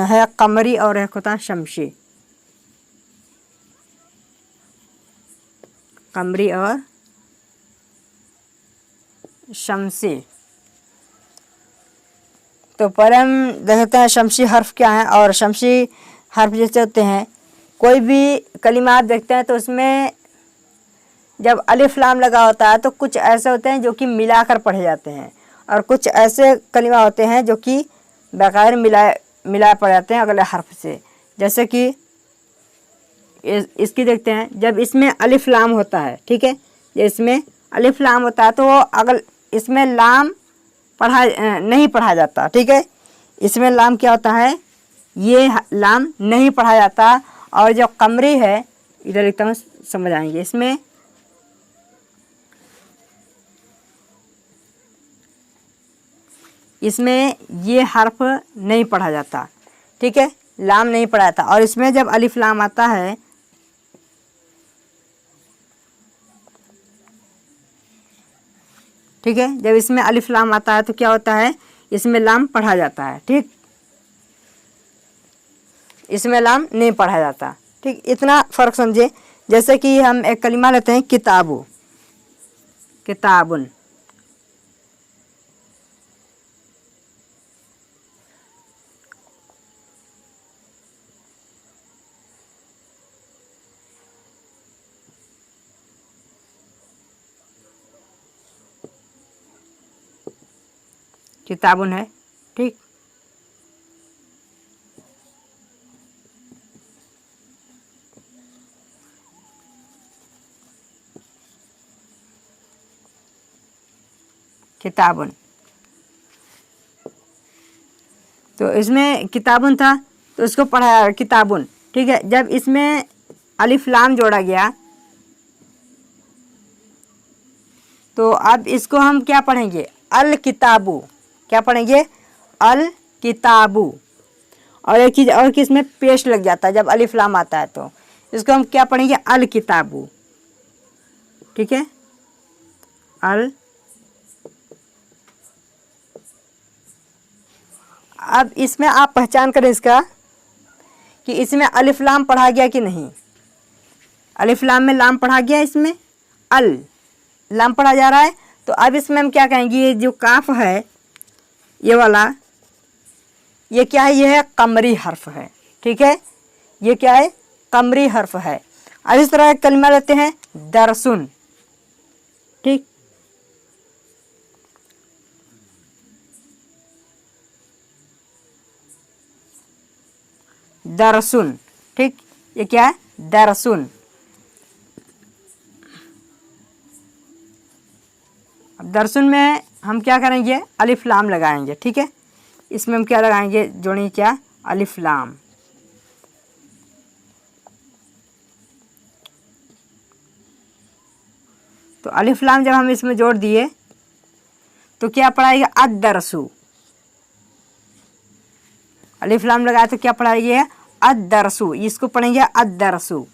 है कमरी और एक होता है शमशी। कमरी और शमसी। तो पहले हम देखते हैं शमसी हर्फ क्या है। और शमसी हर्फ जैसे होते हैं, कोई भी कलिमात देखते हैं तो उसमें जब अलिफ लाम लगा होता है तो कुछ ऐसे होते हैं जो कि मिलाकर पढ़े जाते हैं, और कुछ ऐसे कलिमा होते हैं जो कि बगैर मिलाए पढ़े जाते हैं अगले हर्फ से। जैसे कि इसकी देखते हैं, जब इसमें अलिफ लाम होता है, ठीक है, जब इसमें अलिफ लाम होता है तो वो अगल इसमें लाम नहीं पढ़ा जाता, ठीक है। इसमें लाम क्या होता है, ये लाम नहीं पढ़ा जाता। और जो कमरी है, इधर लिखता हूँ समझ आएंगे, इसमें ये हर्फ नहीं पढ़ा जाता, ठीक है, लाम नहीं पढ़ा जाता। और इसमें जब अलिफ लाम आता है, ठीक है, जब इसमें अलिफ लाम आता है तो क्या होता है, इसमें लाम पढ़ा जाता है, ठीक, इसमें लाम नहीं पढ़ा जाता, ठीक। इतना फ़र्क समझे। जैसे कि हम एक कलिमा लेते हैं किताबु, किताबुन, किताबुन है, ठीक। किताबुन, तो इसमें किताबुन था तो उसको पढ़ाया किताबुन, ठीक है। जब इसमें अलिफ लाम जोड़ा गया तो अब इसको हम क्या पढ़ेंगे, अल किताबु, क्या पढ़ेंगे, अल किताबु। और एक चीज़ और कि इसमें पेश लग जाता है जब अलिफ लाम आता है, तो इसको हम क्या पढ़ेंगे, अल किताबु, ठीक है, अल। अब इसमें आप पहचान करें इसका कि इसमें अलिफ लाम पढ़ा गया कि नहीं। अलिफ लाम में लाम पढ़ा गया, इसमें अल लाम पढ़ा जा रहा है। तो अब इसमें हम क्या कहेंगे, ये जो काफ है, ये वाला, ये क्या है, ये है कमरी हर्फ है, ठीक है, ये क्या है, कमरी हर्फ है। अब इस तरह कलमा लेते हैं दरसुन, ठीक, दरसुन, ठीक, ये क्या है, दरसुन। अब दरसुन में हम क्या करेंगे, अलिफ लाम लगाएंगे, ठीक है। इसमें हम क्या लगाएंगे, जोड़ेंगे क्या, अलिफ लाम। तो अलिफ लाम जब हम इसमें जोड़ दिए तो क्या पढ़ाएगा, अद-दरसु। अलिफ लाम लगाया तो क्या पढ़ाएंगे, अद-दरसु, इसको पढ़ेंगे अद-दरसु।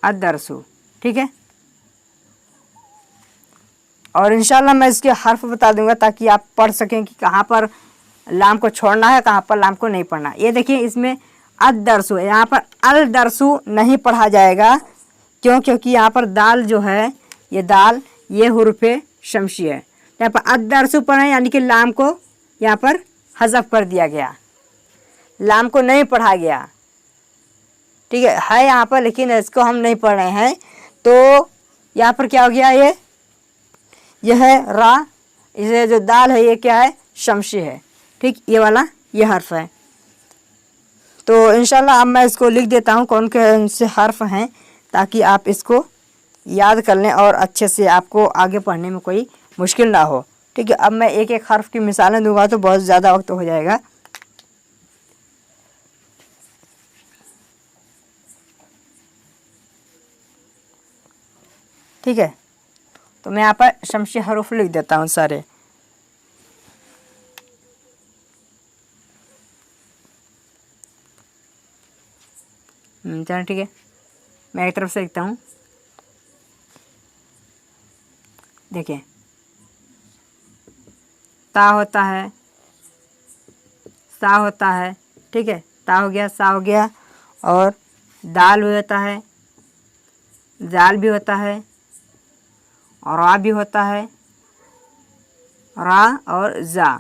अद-दरसु, ठीक है। और इंशाल्लाह मैं इसके हर्फ बता दूंगा ताकि आप पढ़ सकें कि कहाँ पर लाम को छोड़ना है, कहाँ पर लाम को नहीं पढ़ना। ये देखिए इसमें अद-दरसु, यहाँ पर अल-दरसु नहीं पढ़ा जाएगा, क्यों, क्योंकि यहाँ पर दाल जो है, ये दाल, ये हुर्फ़े शमशी है। यहाँ पर अद-दरसु पढ़े, यानी कि लाम को यहाँ पर हज़फ कर दिया गया, लाम को नहीं पढ़ा गया, ठीक है यहाँ पर, लेकिन इसको हम नहीं पढ़ रहे हैं। तो यहाँ पर क्या हो गया, यह है रा, इसे जो दाल है ये क्या है, शमशी है, ठीक, ये वाला ये हर्फ है। तो इंशाल्लाह अब मैं इसको लिख देता हूँ कौन कौन से हर्फ हैं, ताकि आप इसको याद कर लें और अच्छे से आपको आगे पढ़ने में कोई मुश्किल ना हो, ठीक है। अब मैं एक एक हर्फ की मिसालें दूंगा तो बहुत ज़्यादा वक्त हो जाएगा। ठीक है, तो मैं यहाँ पर शमशी हरूफ लिख देता हूँ सारे। चलो ठीक है, मैं एक तरफ से लिखता हूँ। देखिए ता होता है, सा होता है, ठीक है, ता हो गया, सा हो गया, और दाल भी होता है, जाल भी होता है, और रा भी होता है, रा और जा।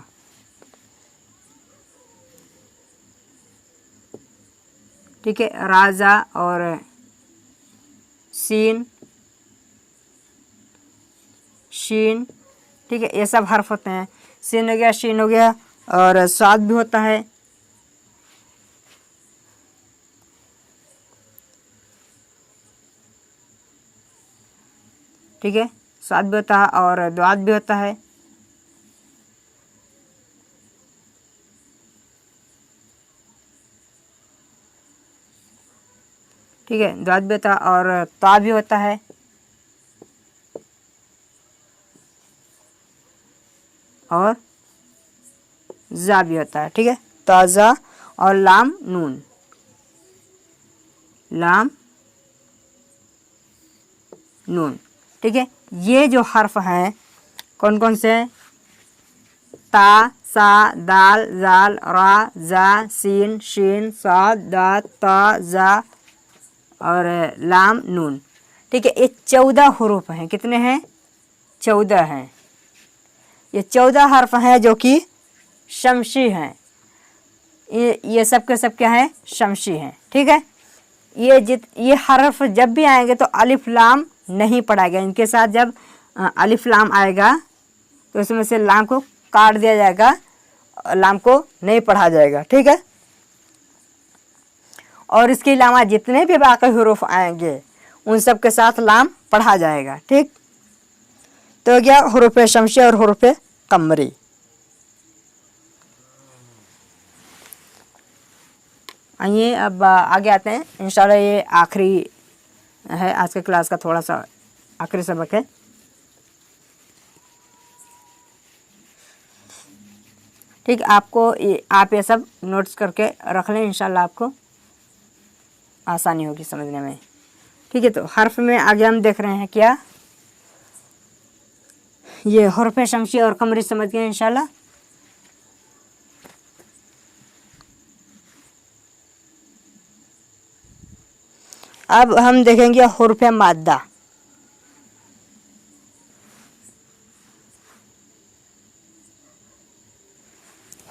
ठीक है, राजा और सीन, शीन, ठीक है, ये सब हर्फ होते हैं। सीन हो गया, शीन हो गया, और स्वाद भी होता है। ठीक है, स्वाद भी होता है और द्वाद भी होता है। ठीक है, द्वाद भी होता है और ता भी होता है, और जा भी होता है। ठीक है, ताज़ा और लाम नून, लाम नून। ठीक है, ये जो हर्फ हैं कौन कौन से हैं? ता, सा, दाल, जाल, रा, जा, सीन, शीन, साद, दात, ता, जा और लाम नून। ठीक है, ये 14 हरूफ हैं। कितने हैं? 14 हैं। ये 14 हर्फ हैं जो कि शमशी हैं। ये सब के सब क्या है? शमशी हैं। ठीक है, ये हर्फ जब भी आएंगे तो अलिफ लाम नहीं पढ़ाएगा। इनके साथ जब अलिफ लाम आएगा तो इसमें से लाम को काट दिया जाएगा, लाम को नहीं पढ़ा जाएगा। ठीक है, और इसके अलावा जितने भी बाकी हरूफ आएंगे उन सब के साथ लाम पढ़ा जाएगा। ठीक, तो क्या हरूफ शमशी और हरूफ कमरी। आइए अब आगे आते हैं। इंशाल्लाह ये आखिरी है आज के क्लास का, थोड़ा सा आखिरी सबक है। ठीक, आप ये सब नोट्स करके रख लें, इंशाल्लाह आपको आसानी होगी समझने में। ठीक है, तो हर्फ में आगे हम देख रहे हैं क्या, ये हर्फ शमशी और कमरी समझ गए इंशाल्लाह। अब हम देखेंगे हुर्फ मादा।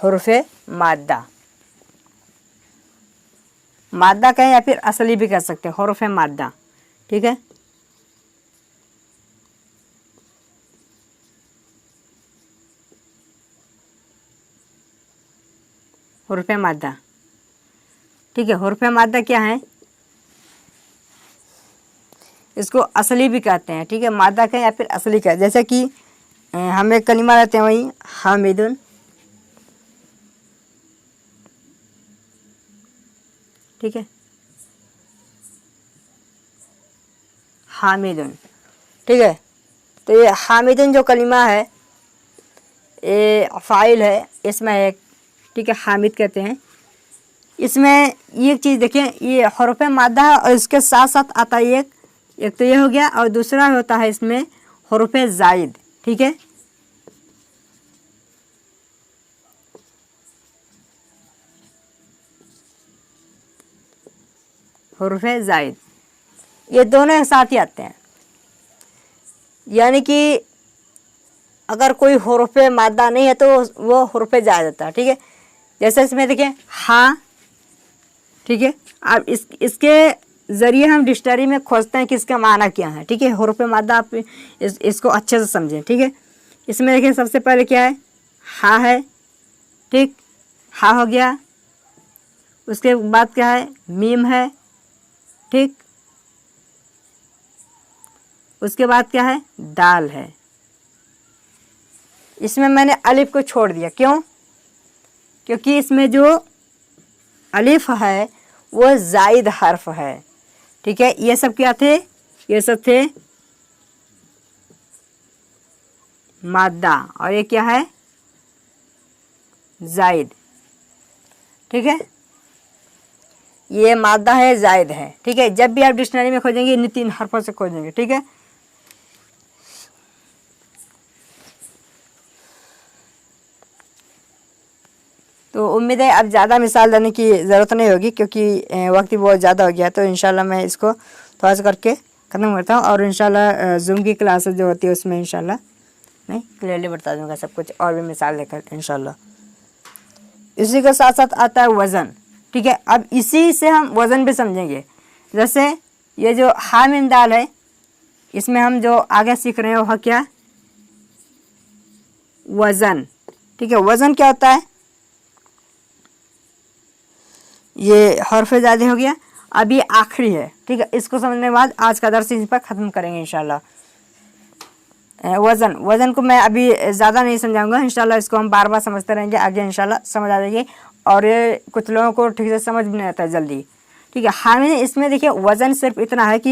हुर्फ मादा, मादा कहें या फिर असली भी कह सकते हैं, हुर्फ मादा। ठीक है, हुर्फ मादा। ठीक है, हुर्फ मादा क्या है? इसको असली भी कहते हैं। ठीक है, मादा कहें या फिर असली कहें। जैसे कि हम एक कलिमा लेते हैं वही हामिदुन। ठीक है, हामिदुन। ठीक है, तो ये हामिदुन जो कलिमा है ये फ़ाइल है, इसमें एक, ठीक है, हामिद कहते हैं। इसमें ये चीज़ देखें, ये हुर्फ मादा है और इसके साथ साथ आता है एक तो ये हो गया, और दूसरा होता है इसमें हुर्फ ज़ाइद। ठीक है, हुर्फ ज़ाइद, ये दोनों एक साथ ही आते हैं। यानी कि अगर कोई हुर्फ मादा नहीं है तो वो हुर्फ ज़ाइद होता है। ठीक है, जैसे इसमें देखिए हाँ। ठीक है, अब इसके ज़रिए हम डिक्शनरी में खोजते हैं कि इसका माना क्या है। ठीक है, हुर्फ मादा आप इसको अच्छे से समझें। ठीक है, इसमें देखिए सबसे पहले क्या है? हा है। ठीक, हा हो गया, उसके बाद क्या है? मीम है। ठीक, उसके बाद क्या है? दाल है। इसमें मैंने अलिफ को छोड़ दिया, क्यों? क्योंकि इसमें जो अलिफ है वो ज़ाइद हर्फ है। ठीक है, ये सब क्या थे? ये सब थे मादा, और ये क्या है? ज़ाइद। ठीक है, ये मादा है, ज़ाइद है। ठीक है, जब भी आप डिक्शनरी में खोजेंगे इन 3 हर्फों से खोजेंगे। ठीक है, तो उम्मीद है अब ज़्यादा मिसाल देने की ज़रूरत नहीं होगी, क्योंकि वक्त भी बहुत ज़्यादा हो गया। तो इंशाल्लाह मैं इसको थोड़ा सा करके ख़त्म करता हूँ, और इंशाल्लाह जूम की क्लासेस जो होती है उसमें इंशाल्लाह मैं क्लियरली बता दूँगा सब कुछ, और भी मिसाल देकर इंशाल्लाह। इसी के साथ साथ आता है वज़न, ठीक है। अब इसी से हम वज़न भी समझेंगे। जैसे ये जो हा मीम दाल है, इसमें हम जो आगे सीख रहे हैं वह क्या, वज़न, ठीक है। वज़न क्या होता है, ये हर्फ ज़्यादा हो गया। अब ये आखिरी है, ठीक है। इसको समझने के बाद आज का दर्स इस पर ख़त्म करेंगे इंशाल्लाह। वज़न को मैं अभी ज़्यादा नहीं समझाऊंगा, इंशाल्लाह इसको हम बार बार समझते रहेंगे, आगे इंशाल्लाह समझ आ जाएगी। और ये कुछ लोगों को ठीक से समझ भी नहीं आता जल्दी, ठीक है। हा मीम, इसमें देखिए वज़न सिर्फ इतना है कि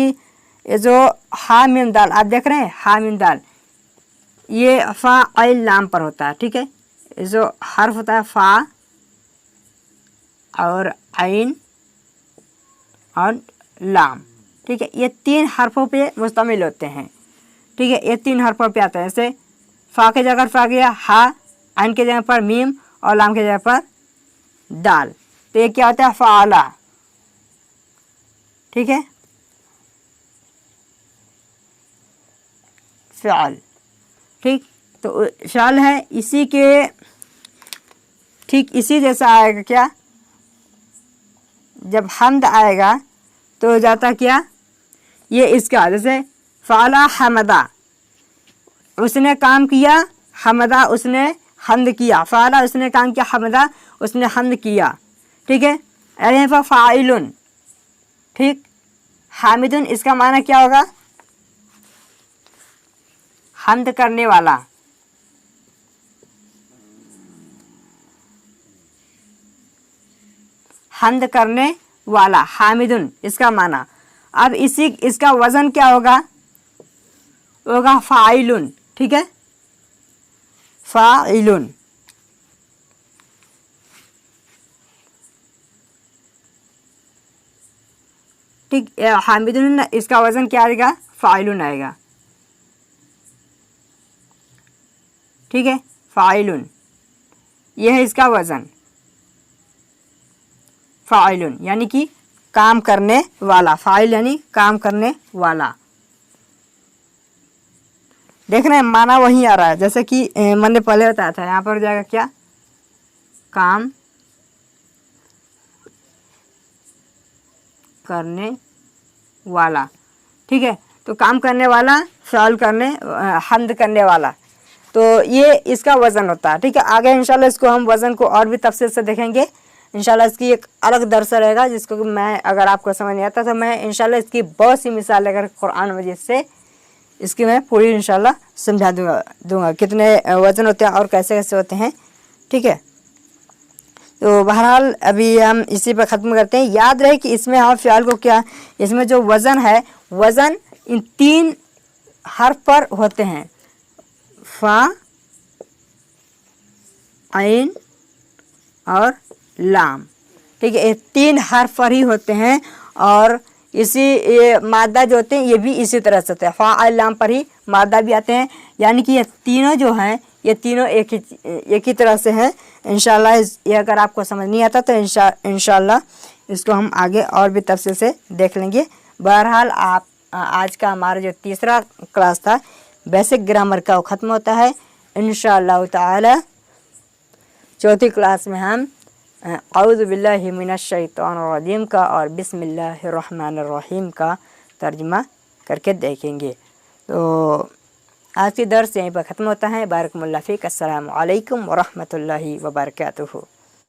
ये जो हा मीम दाल आप देख रहे हैं, हा मीम दाल ये फ़ा आइन लाम पर होता है, ठीक है। ये जो हर्फ होता है फ़ा और आइन और लाम, ठीक है, ये 3 हर्फों पे मुश्तमिल होते हैं, ठीक है। ये 3 हर्फों पे आते हैं। जैसे फ़ा के जगह फ़ा गया हा, आइन के जगह पर मीम और लाम के जगह पर दाल। तो ये क्या होता है, फ़ाला, ठीक है, फ़िअल, ठीक। तो फ़िअल है, इसी के ठीक इसी जैसा आएगा क्या, जब हम्द आएगा तो हो जाता क्या, ये इसका जैसे फ़ाला हमदा, उसने काम किया, हमदा उसने हम्द किया, फ़ाला उसने काम किया, हमदा उसने हम्द किया, ठीक है। अरे फ़ाइलुन, ठीक। हामिदुन इसका माना क्या होगा, हम्द करने वाला, हम्द करने वाला, हामिदुन इसका माना। अब इसका वज़न क्या होगा, फ़ाइलुन, ठीक है, फ़ाइलुन, ठीक। हामिदुन इसका वज़न क्या आएगा, फ़ाइलुन आएगा, ठीक है। फ़ाइलुन यह है इसका वज़न, फ़ाइलुन यानी कि काम करने वाला, फ़ाइल यानी काम करने वाला। देख रहे हैं माना वही आ रहा है, जैसे कि मैंने पहले बताया था। यहाँ पर जाएगा क्या, काम करने वाला, ठीक है। तो काम करने वाला, फ़िअल करने, हम्द करने वाला, तो ये इसका वज़न होता है, ठीक है। आगे इंशाल्लाह इसको हम वज़न को और भी तफसील से देखेंगे इंशाल्लाह। इसकी एक अलग दर्स रहेगा, जिसको कि मैं, अगर आपको समझ नहीं आता तो मैं इंशाल्लाह इसकी बहुत सी मिसाल लेकर कुरान मजीद से इसकी मैं पूरी इंशाल्लाह समझा दूंगा कितने वज़न होते हैं और कैसे कैसे होते हैं, ठीक है। तो बहरहाल अभी हम इसी पर ख़त्म करते हैं। याद रहे कि इसमें हम फ़िअल को क्या, इसमें जो वज़न है, वज़न इन 3 हर्फ पर होते हैं, फ़ा, आइन और लाम, ठीक है। ये 3 हर्फ पर ही होते हैं, और ये मादा जो होते हैं ये भी इसी तरह से होते हैं, फ़ा आइन लाम पर ही मादा भी आते हैं। यानी कि ये तीनों जो हैं, ये तीनों एक ही तरह से हैं इंशाल्लाह। ये अगर आपको समझ नहीं आता तो इंशाल्लाह इसको हम आगे और भी तफसील से देख लेंगे। बहरहाल आप आज का हमारा जो तीसरा क्लास था बेसिक ग्रामर का, वो ख़त्म होता है इंशाअल्लाह ताला। चौथी क्लास में हम औज़ु बिल्लाहि मिनश शैतानिर रजीम का और बिस्मिल्लाहिर रहमानिर रहीम का तर्जुमा करके देखेंगे। तो आज की दर्स यहीं पर ख़त्म होता है। बारकमुल्लाह फ़ीक। अस्सलामु अलैकुम व रहमतुल्लाहि व बरकातुहू।